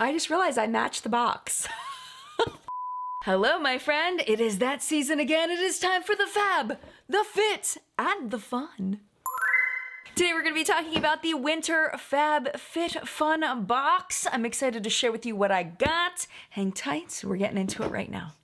I just realized I matched the box. Hello, my friend. It is that season again. It is time for the fab, the fit, and the fun. Today we're going to be talking about the winter FabFitFun box. I'm excited to share with you what I got. Hang tight. We're getting into it right now.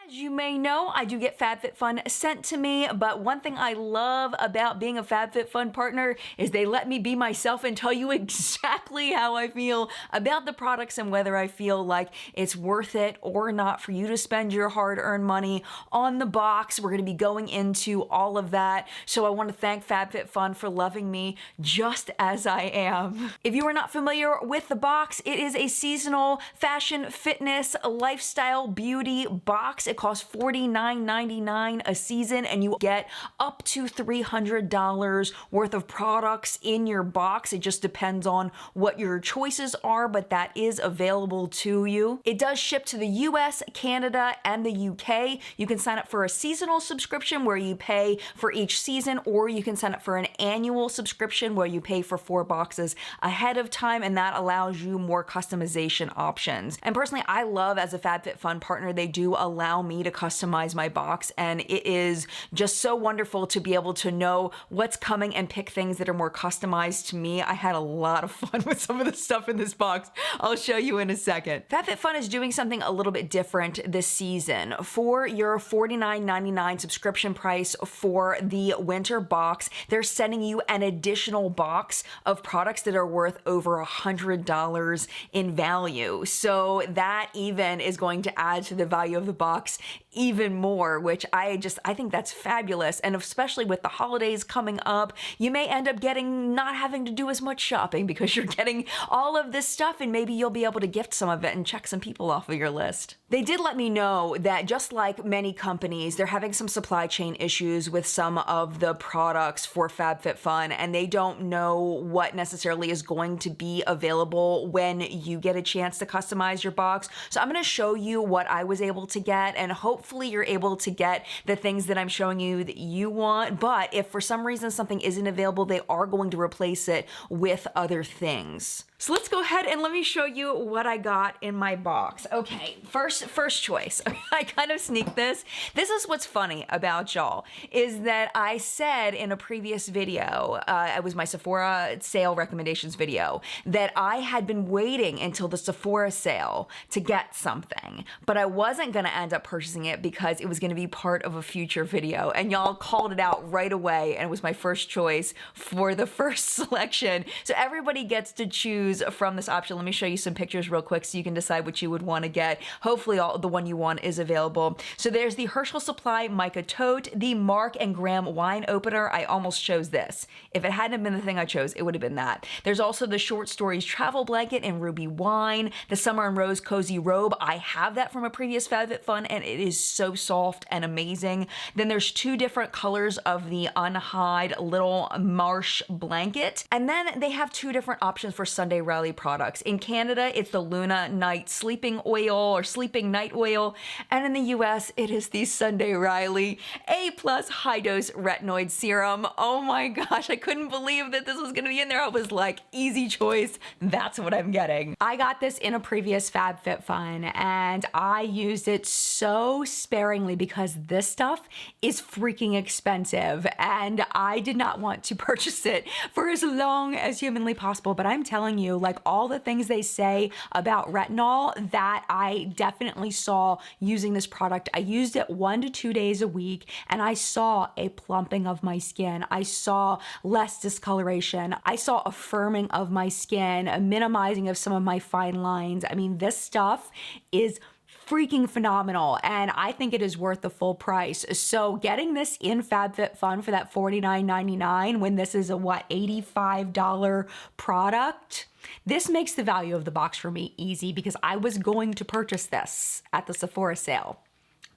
As you may know, I do get FabFitFun sent to me, but one thing I love about being a FabFitFun partner is they let me be myself and tell you exactly how I feel about the products and whether I feel like it's worth it or not for you to spend your hard-earned money on the box. We're going to be going into all of that, so I want to thank FabFitFun for loving me just as I am. If you are not familiar with the box, it is a seasonal fashion, fitness, lifestyle, beauty box. It costs $49.99 a season, and you get up to $300 worth of products in your box. It just depends on what your choices are, but that is available to you. It does ship to the US, Canada, and the UK. You can sign up for a seasonal subscription where you pay for each season, or you can sign up for an annual subscription where you pay for 4 boxes ahead of time, and that allows you more customization options. And personally, I love, as a FabFitFun partner, they do allow me to customize my box, and it is just so wonderful to be able to know what's coming and pick things that are more customized to me. I had a lot of fun with some of the stuff in this box. I'll show you in a second. FabFitFun is doing something a little bit different this season. For your $49.99 subscription price for the winter box, they're sending you an additional box of products that are worth over $100 in value. So that even is going to add to the value of the box even more, which I think that's fabulous. And especially with the holidays coming up, you may end up not having to do as much shopping because you're getting all of this stuff, and maybe you'll be able to gift some of it and check some people off of your list. They did let me know that, just like many companies, they're having some supply chain issues with some of the products for FabFitFun, and they don't know what necessarily is going to be available when you get a chance to customize your box. So I'm going to show you what I was able to get, and hopefully you're able to get the things that I'm showing you that you want. But if for some reason something isn't available, they are going to replace it with other things. So let's go ahead and let me show you what I got in my box. Okay, first choice. I kind of sneaked this. This is what's funny about y'all, is that I said in a previous video, it was my Sephora sale recommendations video, that I had been waiting until the Sephora sale to get something, but I wasn't gonna end up purchasing it because it was gonna be part of a future video, and y'all called it out right away, and it was my first choice for the first selection. So everybody gets to choose from this option. Let me show you some pictures real quick so you can decide what you would want to get. Hopefully the one you want is available. So there's the Herschel Supply Mica Tote, the Mark and Graham wine opener. I almost chose this. If it hadn't been the thing I chose, it would have been that. There's also the Short Stories travel blanket in ruby wine, the Summer and Rose cozy robe. I have that from a previous FabFitFun, and it is so soft and amazing. Then there's 2 different colors of the Unhide Little Marsh blanket. And then they have 2 different options for Sunday Riley products. In Canada, it's the Luna Night Sleeping Oil or Sleeping Night Oil. And in the US, it is the Sunday Riley A+ High Dose Retinoid Serum. Oh my gosh, I couldn't believe that this was gonna be in there. I was like, easy choice, that's what I'm getting. I got this in a previous FabFitFun, and I used it so sparingly because this stuff is freaking expensive, and I did not want to purchase it for as long as humanly possible. But I'm telling you, like, all the things they say about retinol that I definitely saw using this product. I used it 1 to 2 days a week, and I saw a plumping of my skin. I saw less discoloration. I saw a firming of my skin, a minimizing of some of my fine lines. I mean, this stuff is freaking phenomenal, and I think it is worth the full price. So getting this in FabFitFun for that $49.99 when this is a $85 product, this makes the value of the box for me easy, because I was going to purchase this at the Sephora sale,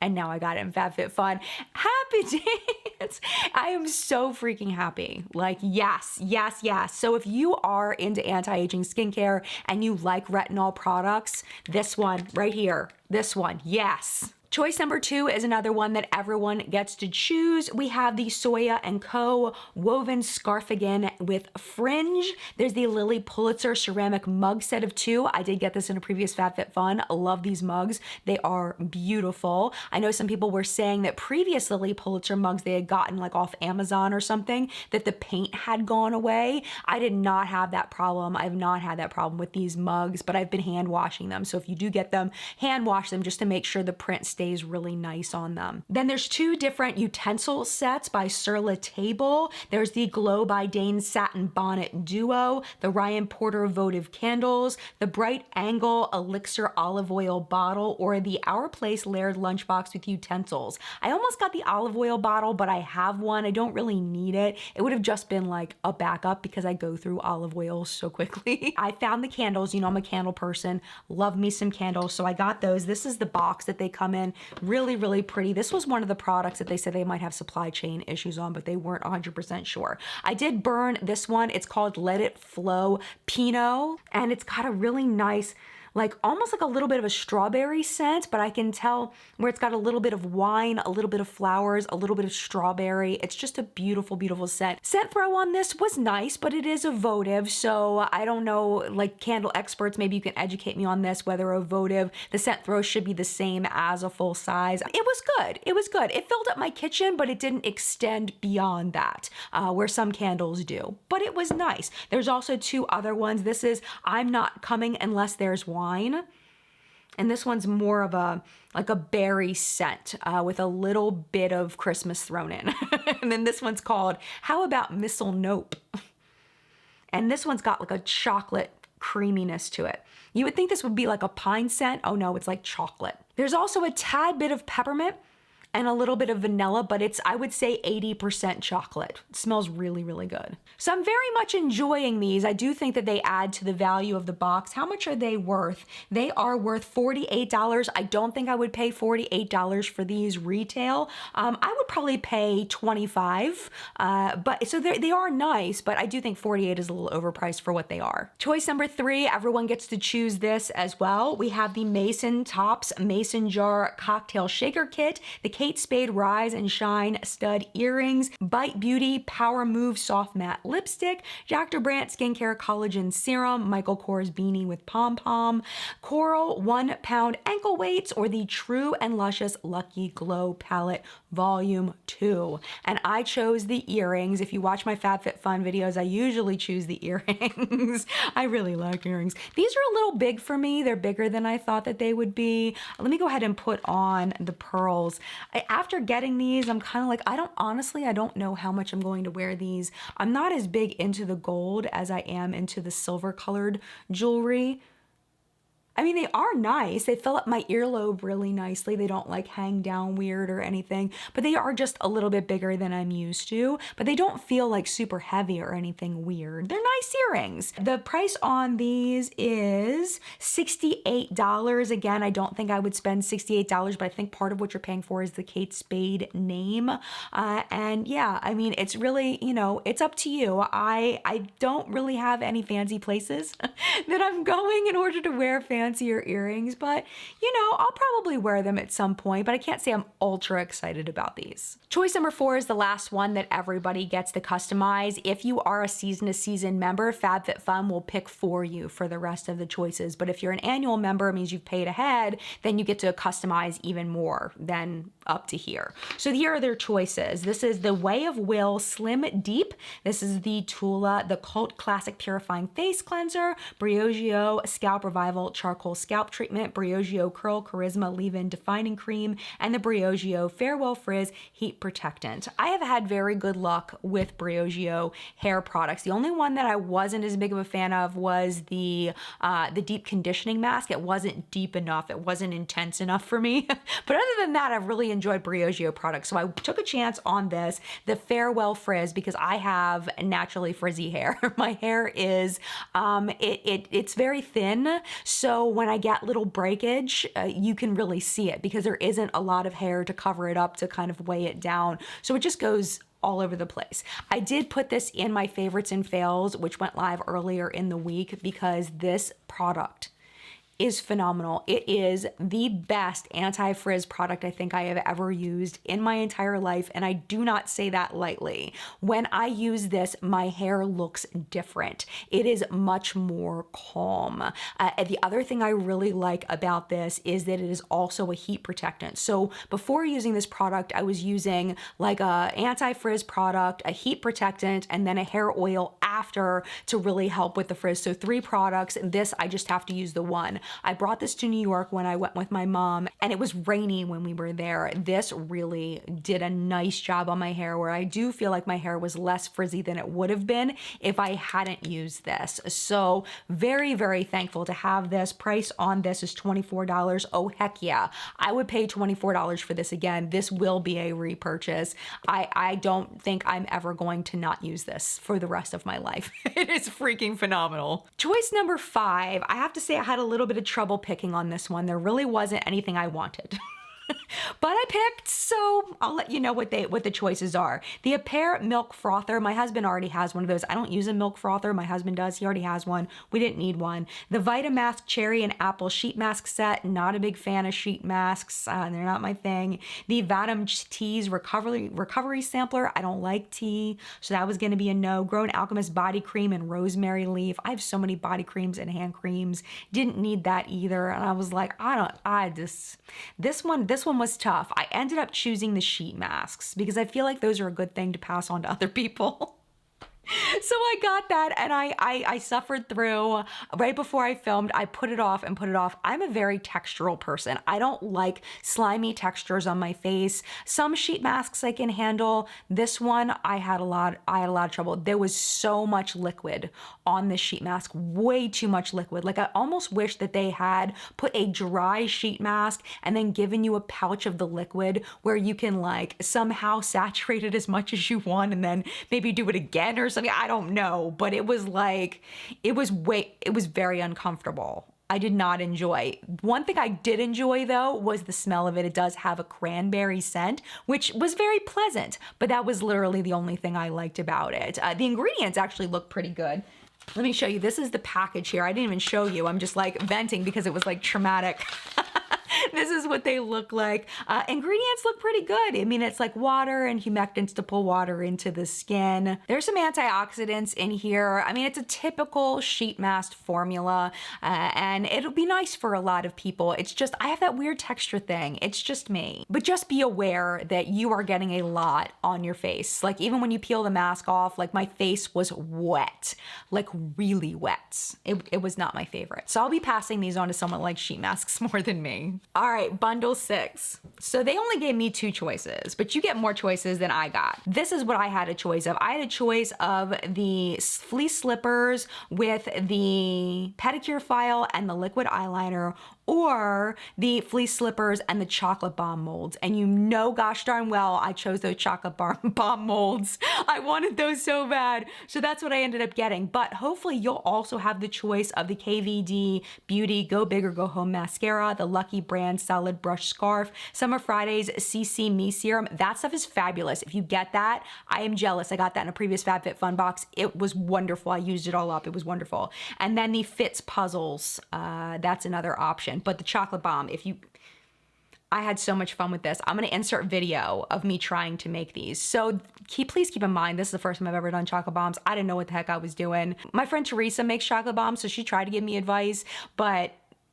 and now I got it in FabFitFun. Happy dance! I am so freaking happy. Like, yes, yes, yes. So if you are into anti-aging skincare and you like retinol products, this one right here, this one, yes. Choice number 2 is another one that everyone gets to choose. We have the Soya & Co. woven scarfigan with fringe. There's the Lily Pulitzer ceramic mug set of 2. I did get this in a previous FabFitFun. I love these mugs. They are beautiful. I know some people were saying that previous Lily Pulitzer mugs they had gotten like off Amazon or something, that the paint had gone away. I did not have that problem. I've not had that problem with these mugs, but I've been hand washing them. So if you do get them, hand wash them just to make sure the print stays really nice on them. Then there's 2 different utensil sets by Sur La Table. There's the Glow by Dane Satin Bonnet Duo, the Ryan Porter Votive Candles, the Bright Angle Elixir Olive Oil Bottle, or the Our Place Layered Lunchbox with Utensils. I almost got the olive oil bottle, but I have one. I don't really need it. It would have just been like a backup because I go through olive oil so quickly. I found the candles. You know, I'm a candle person. Love me some candles. So I got those. This is the box that they come in. Really, really pretty. This was one of the products that they said they might have supply chain issues on, but they weren't 100% sure. I did burn this one. It's called Let It Flow Pinot, and it's got a really nice, like almost like a little bit of a strawberry scent, but I can tell where it's got a little bit of wine, a little bit of flowers, a little bit of strawberry. It's just a beautiful, beautiful scent. Scent throw on this was nice, but it is a votive, so I don't know, like candle experts, maybe you can educate me on this, whether a votive, the scent throw should be the same as a full size. It was good. It was good. It filled up my kitchen, but it didn't extend beyond that, where some candles do, but it was nice. There's also 2 other ones. This is I'm Not Coming Unless There's Wine. And this one's more of a like a berry scent with a little bit of Christmas thrown in. And then this one's called How About Missile Nope? And this one's got like a chocolate creaminess to it. You would think this would be like a pine scent. Oh no, it's like chocolate. There's also a tad bit of peppermint and a little bit of vanilla, but it's, I would say 80% chocolate. It smells really, really good. So I'm very much enjoying these. I do think that they add to the value of the box. How much are they worth? They are worth $48. I don't think I would pay $48 for these retail. I would probably pay $25, but so they are nice, but I do think $48 is a little overpriced for what they are. Choice number 3, everyone gets to choose this as well. We have the Mason Tops Mason Jar Cocktail Shaker Kit, the Kate Spade Rise and Shine Stud Earrings, Bite Beauty Power Move Soft Matte Lipstick, Dr. Brandt Skincare Collagen Serum, Michael Kors Beanie with Pom Pom, Coral 1 pound ankle weights, or the True and Luscious Lucky Glow Palette Volume 2. And I chose the earrings. If you watch my FabFitFun videos, I usually choose the earrings. I really like earrings. These are a little big for me. They're bigger than I thought that they would be. Let me go ahead and put on the pearls. After getting these, I'm kind of like, I don't know how much I'm going to wear these. I'm not as big into the gold as I am into the silver colored jewelry. I mean, they are nice. They fill up my earlobe really nicely. They don't like hang down weird or anything, but they are just a little bit bigger than I'm used to, but they don't feel like super heavy or anything weird. They're nice earrings. The price on these is $68. Again, I don't think I would spend $68, but I think part of what you're paying for is the Kate Spade name. And yeah, I mean, it's really, you know, it's up to you. I don't really have any fancy places that I'm going in order to wear fancier earrings, but you know, I'll probably wear them at some point, but I can't say I'm ultra excited about these. Choice number 4 is the last one that everybody gets to customize. If you are a season to season member, FabFitFun will pick for you for the rest of the choices. But if you're an annual member, it means you've paid ahead, then you get to customize even more than up to here. So here are their choices. This is the Way of Will Slim Deep. This is the Tula, the Cult Classic Purifying Face Cleanser, Briogeo Scalp Revival Charcoal Scalp Treatment, Briogeo Curl Charisma Leave-In Defining Cream, and the Briogeo Farewell Frizz Heat Protectant. I have had very good luck with Briogeo hair products. The only one that I wasn't as big of a fan of was the deep conditioning mask. It wasn't deep enough. It wasn't intense enough for me. But other than that, I've really enjoyed Briogeo products. So I took a chance on this, the Farewell Frizz, because I have naturally frizzy hair. My hair is, it's very thin. So when I get little breakage, you can really see it because there isn't a lot of hair to cover it up to kind of weigh it down. So it just goes all over the place. I did put this in my favorites and fails, which went live earlier in the week because this product is phenomenal. It is the best anti-frizz product I think I have ever used in my entire life, and I do not say that lightly. When I use this, my hair looks different. It is much more calm. The other thing I really like about this is that it is also a heat protectant. So before using this product, I was using like a anti-frizz product, a heat protectant, and then a hair oil after to really help with the frizz. So 3 products. This, I just have to use the one. I brought this to New York when I went with my mom, and it was rainy when we were there. This really did a nice job on my hair, where I do feel like my hair was less frizzy than it would have been if I hadn't used this. So very, very thankful to have this. Price on this is $24. Oh, heck yeah. I would pay $24 for this again. This will be a repurchase. I don't think I'm ever going to not use this for the rest of my life. It is freaking phenomenal. Choice number 5, I have to say I had a little bit of trouble picking on this one. There really wasn't anything I wanted. But I picked, so I'll let you know what the choices are. The Apare Milk Frother. My husband already has one of those. I don't use a milk frother. My husband does. He already has one. We didn't need one. The Vitamask Cherry and Apple Sheet Mask Set. Not a big fan of sheet masks. They're not my thing. The Vadim Teas Recovery Sampler. I don't like tea, so that was going to be a no. Grown Alchemist Body Cream and Rosemary Leaf. I have so many body creams and hand creams. Didn't need that either. And I was like, this one was tough. I ended up choosing the sheet masks because I feel like those are a good thing to pass on to other people. So I got that, and I suffered through. Right before I filmed, I put it off and put it off. I'm a very textural person. I don't like slimy textures on my face. Some sheet masks I can handle. This one, I had a lot of trouble. There was so much liquid on this sheet mask, way too much liquid. Like, I almost wish that they had put a dry sheet mask and then given you a pouch of the liquid where you can like somehow saturate it as much as you want and then maybe do it again or something. I don't know, but it was like, it was very uncomfortable. I did not enjoy. One thing I did enjoy though was the smell of it. It does have a cranberry scent, which was very pleasant, but that was literally the only thing I liked about it. The ingredients actually look pretty good. Let me show you. This is the package here. I didn't even show you. I'm just like venting because it was like traumatic. This is what they look like. Ingredients look pretty good. I mean, it's like water and humectants to pull water into the skin. There's some antioxidants in here. I mean, it's a typical sheet mask formula, and it'll be nice for a lot of people. It's just, I have that weird texture thing. It's just me. But just be aware that you are getting a lot on your face. Like, even when you peel the mask off, like, my face was wet, like really wet. It was not my favorite. So I'll be passing these on to someone like sheet masks more than me. All right, bundle 6. So they only gave me 2 choices, but you get more choices than I got. This is what I had a choice of. I had a choice of the fleece slippers with the pedicure file and the liquid eyeliner, or the fleece slippers and the chocolate bomb molds. And you know gosh darn well I chose those chocolate bomb molds. I wanted those so bad. So that's what I ended up getting. But hopefully you'll also have the choice of the KVD Beauty Go Big or Go Home Mascara, the Lucky Brand Solid Brush Scarf, Summer Fridays CC Me Serum. That stuff is fabulous. If you get that, I am jealous. I got that in a previous FabFitFun box. It was wonderful. I used it all up. It was wonderful. And then the Fits Puzzles, that's another option. But the chocolate bomb, I had so much fun with this. I'm gonna insert video of me trying to make these. So please keep in mind, this is the first time I've ever done chocolate bombs. I didn't know what the heck I was doing. My friend Teresa makes chocolate bombs, so she tried to give me advice, but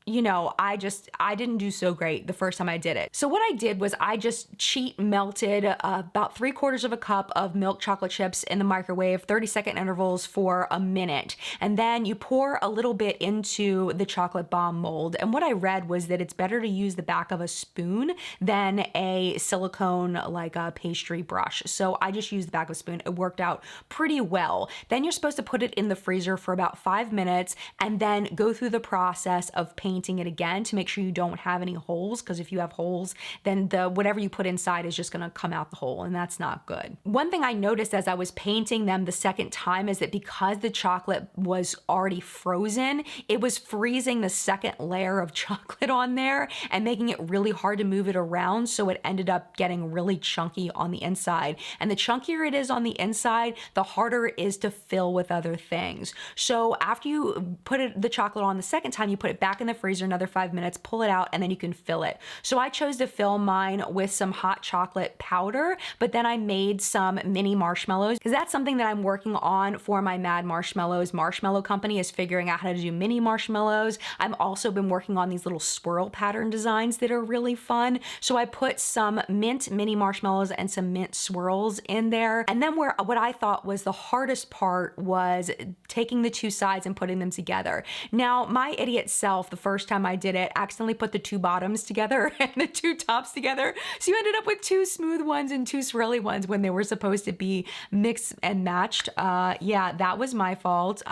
you know, I didn't do so great the first time I did it. So what I did was I just cheat melted about 3/4 of a cup of milk chocolate chips in the microwave, 30-second intervals for a minute. And then you pour a little bit into the chocolate bomb mold. And what I read was that it's better to use the back of a spoon than a silicone, like a pastry brush. So I just used the back of a spoon. It worked out pretty well. Then you're supposed to put it in the freezer for about 5 minutes and then go through the process of painting it again to make sure you don't have any holes, because if you have holes, then whatever you put inside is just gonna come out the hole, and that's not good. One thing I noticed as I was painting them the second time is that because the chocolate was already frozen, it was freezing the second layer of chocolate on there and making it really hard to move it around, so it ended up getting really chunky on the inside. And the chunkier it is on the inside, the harder it is to fill with other things. So after you put the chocolate on the second time, you put it back in the freezer another 5 minutes, pull it out, and then you can fill it. So I chose to fill mine with some hot chocolate powder, but then I made some mini marshmallows because that's something that I'm working on for my Mad Marshmallows marshmallow company, is figuring out how to do mini marshmallows. I've also been working on these little swirl pattern designs that are really fun. So I put some mint mini marshmallows and some mint swirls in there. And then what I thought was the hardest part was taking the two sides and putting them together. Now, my idiot self, the first time I did it, accidentally put the two bottoms together and the two tops together. So you ended up with two smooth ones and two swirly ones when they were supposed to be mixed and matched. Yeah, that was my fault.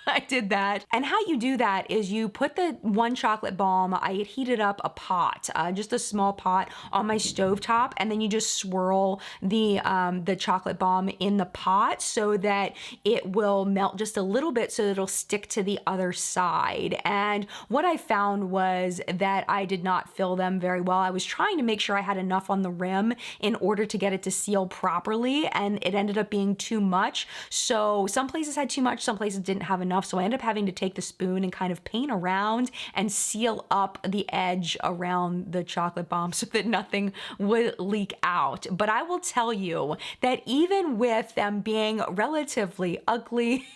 I did that. And how you do that is you put the one chocolate bomb, I had heated up a pot, just a small pot on my stovetop, and then you just swirl the chocolate bomb in the pot so that it will melt just a little bit so that it'll stick to the other side. And what I found was that I did not fill them very well. I was trying to make sure I had enough on the rim in order to get it to seal properly, and it ended up being too much. So some places had too much, some places didn't have enough. So I ended up having to take the spoon and kind of paint around and seal up the edge around the chocolate bomb so that nothing would leak out. But I will tell you that even with them being relatively ugly,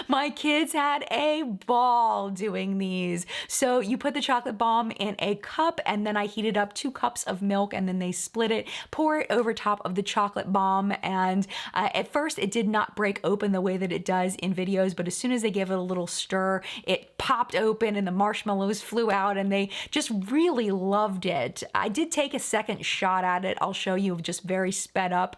my kids had a ball doing these. So you put the chocolate bomb in a cup, and then I heated up 2 cups of milk, and then they split it, pour it over top of the chocolate bomb. And at first it did not break open the way that it does in videos, but as soon as they gave it a little stir, it popped open and the marshmallows flew out, and they just really loved it. I did take a second shot at it. I'll show you, just very sped up,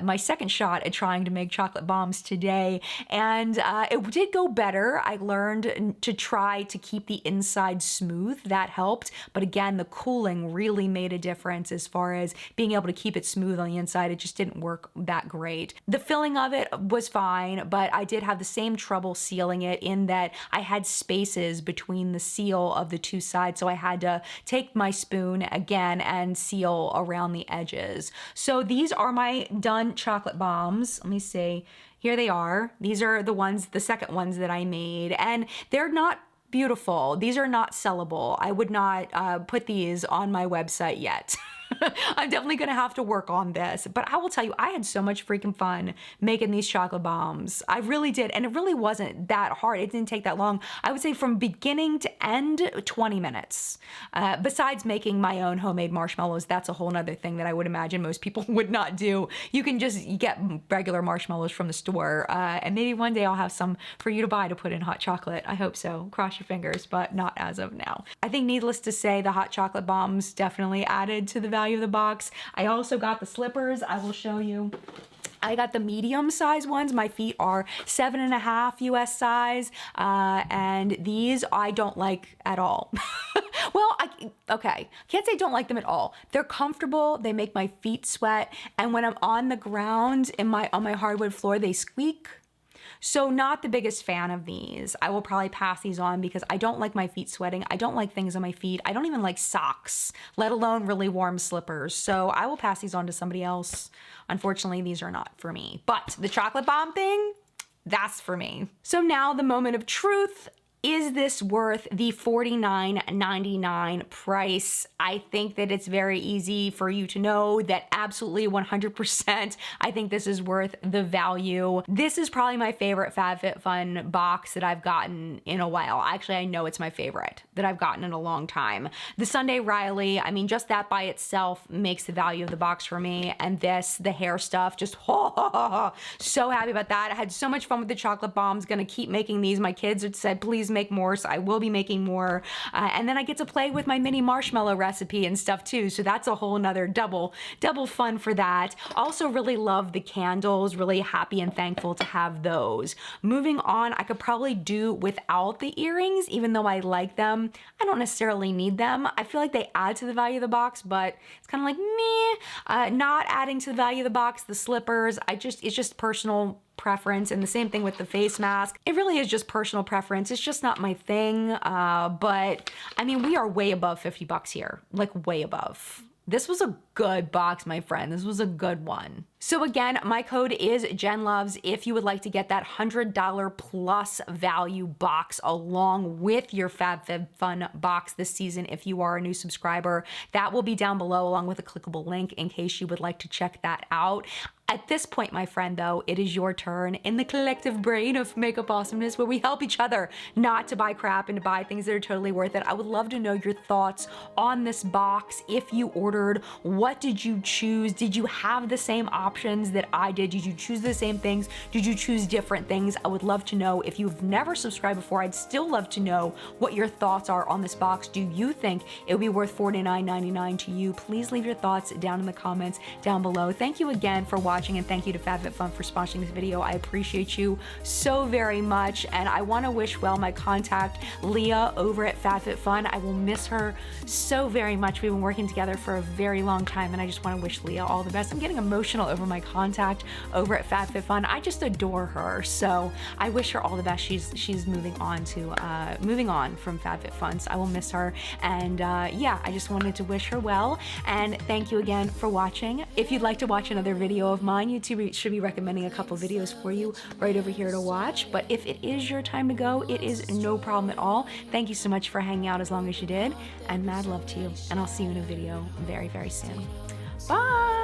my second shot at trying to make chocolate bombs today. And it did go better. I learned to try to keep the inside smooth. That helped. But again, the cooling really made a difference as far as being able to keep it smooth on the inside. It just didn't work that great. The filling of it was fine, but I did have the same trouble sealing it in that I had spaces between the seal of the two sides. So I had to take my spoon again and seal around the edges. So these are my done chocolate bombs. Let me see. Here they are. These are the second ones that I made, and they're not beautiful. These are not sellable. I would not put these on my website yet. I'm definitely gonna have to work on this, but I will tell you, I had so much freaking fun making these chocolate bombs. I really did, and it really wasn't that hard. It didn't take that long. I would say from beginning to end, 20 minutes. Besides making my own homemade marshmallows, that's a whole nother thing that I would imagine most people would not do. You can just get regular marshmallows from the store, and maybe one day I'll have some for you to buy to put in hot chocolate. I hope so. Cross your fingers, but not as of now. I think needless to say, the hot chocolate bombs definitely added to the value of the box. I also got the slippers. I will show you. I got the medium size ones. My feet are 7.5 US size, and these I don't like at all. Well, okay, can't say don't like them at all. They're comfortable. They make my feet sweat, and when I'm on the ground on my hardwood floor, they squeak. So not the biggest fan of these. I will probably pass these on because I don't like my feet sweating. I don't like things on my feet. I don't even like socks, let alone really warm slippers. So I will pass these on to somebody else. Unfortunately, these are not for me. But the chocolate bomb thing, that's for me. So now the moment of truth. Is this worth the $49.99 price? I think that it's very easy for you to know that absolutely 100%. I think this is worth the value. This is probably my favorite FabFitFun box that I've gotten in a while. Actually, I know it's my favorite that I've gotten in a long time. The Sunday Riley, I mean, just that by itself makes the value of the box for me. And this, the hair stuff, just so happy about that. I had so much fun with the chocolate bombs. Gonna keep making these. My kids had said, please make more, so I will be making more. And then I get to play with my mini marshmallow recipe and stuff too, so that's a whole nother double fun for that. Also really love the candles, really happy and thankful to have those. Moving on, I could probably do without the earrings, even though I like them. I don't necessarily need them. I feel like they add to the value of the box, but it's kind of like meh. Not adding to the value of the box. The slippers, it's just personal preference, and the same thing with the face mask. It really is just personal preference. It's just not my thing, but I mean, we are way above 50 bucks here, like way above. This was a good box, my friend. This was a good one. So again, my code is JenLoves if you would like to get that $100 plus value box along with your FabFitFun box this season if you are a new subscriber. That will be down below along with a clickable link in case you would like to check that out. At this point, my friend, though, it is your turn in the collective brain of makeup awesomeness where we help each other not to buy crap and to buy things that are totally worth it. I would love to know your thoughts on this box. If you ordered, what did you choose? Did you have the same options that I did? Did you choose the same things? Did you choose different things? I would love to know. If you've never subscribed before, I'd still love to know what your thoughts are on this box. Do you think it would be worth $49.99 to you? Please leave your thoughts down in the comments down below. Thank you again for watching. And thank you to FabFitFun for sponsoring this video. I appreciate you so very much, and I want to wish well my contact Leah over at FabFitFun. I will miss her so very much. We've been working together for a very long time, and I just want to wish Leah all the best. I'm getting emotional over my contact over at FabFitFun. I just adore her, so I wish her all the best. She's moving on from FabFitFun, so I will miss her. And yeah, I just wanted to wish her well, and thank you again for watching. If you'd like to watch another video of mine, YouTube should be recommending a couple videos for you right over here to watch. But if it is your time to go, it is no problem at all. Thank you so much for hanging out as long as you did, and mad love to you. And I'll see you in a video very, very soon. Bye!